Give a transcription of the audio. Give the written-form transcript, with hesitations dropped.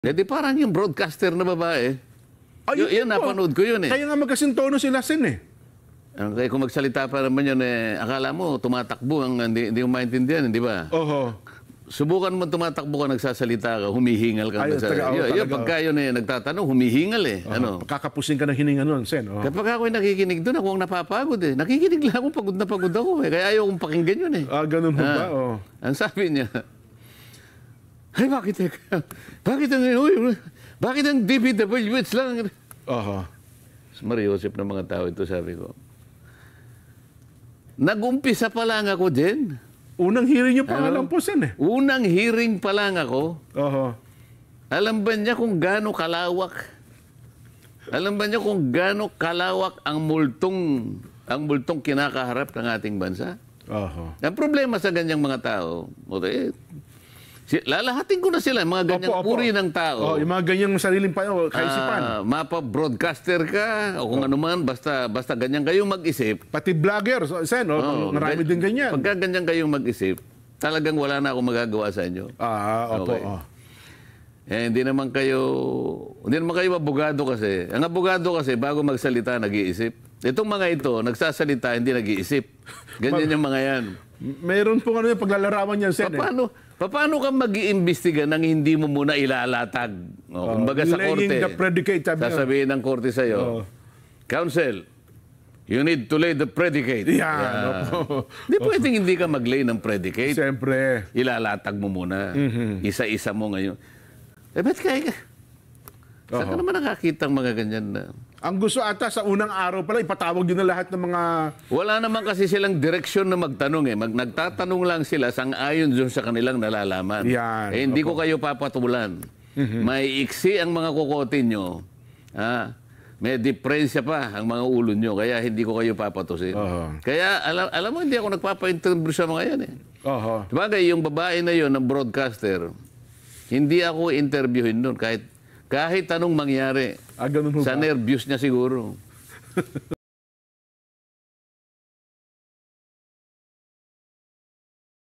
Eh di parang yung broadcaster na babae. Yun, napanood ko yun eh. Kaya nga magkasintono sila Sen eh. Kaya kung magsalita pa naman yun eh, akala mo tumatakbo, hindi mo maintindihan, di ba? Oho. Subukan mo tumatakbo ka, nagsasalita ka, humihingal ka. Pagka yun eh, nagtatanong, humihingal eh. Ano? Kakapusing ka ng hininga nun, Sen. Kapag ako'y nakikinig doon, ako ang napapagod eh. Nakikinig lang ako, pagod na pagod ako eh. Kaya ayaw kong pakinggan yun eh. Ganun mo ba? Ang sabi niya, ay bakit ang DPWH lang? Mariusip ng mga tao ito, sabi ko. Nag-umpisa pa lang ako din. Unang hearing niyo pa nga lang po, Sen eh. Unang hearing pa lang ako. Alam ba niya kung gaano kalawak? Alam ba niya kung gaano kalawak ang multong kinakaharap ng ating bansa? Ang problema sa ganyang mga tao, lalahatin ko na sila, mga ganyang uri ng tao. Yung mga ganyang sariling kaisipan. Mapa-broadcaster ka, o kung ano man, basta ganyan kayong mag-isip. Pati vlogger, Sen, marami din ganyan. Pagka ganyan kayong mag-isip, talagang wala na akong magagawa sa inyo. Opo. Eh, hindi naman kayo abogado kasi. Ang abogado kasi, bago magsalita, nag-iisip. Itong mga ito, nagsasalita, hindi nag-iisip. Ganyan yung mga yan. Mayroon po ano yung paglalarawan niyan, Sen. Paano ka mag-iimbestiga nang hindi mo muna ilalatag? Kumbaga sa korte, the predicate, sasabihin ng korte sa'yo, Counsel, you need to lay the predicate. Hindi pwedeng hindi ka mag-lay ng predicate. Siyempre. Ilalatag mo muna. Isa-isa mo ngayon. Ba't kaya ka? Saan ka naman nakakita ang mga ganyan na? Ang gusto ata sa unang araw pala, ipatawag yun na lahat ng mga... Wala naman kasi silang direksyon na magtanong eh. Nagtatanong lang sila sang-ayon dun sa kanilang nalalaman. Hindi ko kayo papatulan. May iksi ang mga kukotin nyo. May diferensya pa ang mga ulo nyo. Kaya hindi ko kayo papatusin. Kaya alam mo, hindi ako nagpapa-interview sa mga yan eh. Sabagay, yung babae na yun, ng broadcaster, hindi ako interviewin doon kahit anong mangyari. Ganun sa nervyos niya siguro.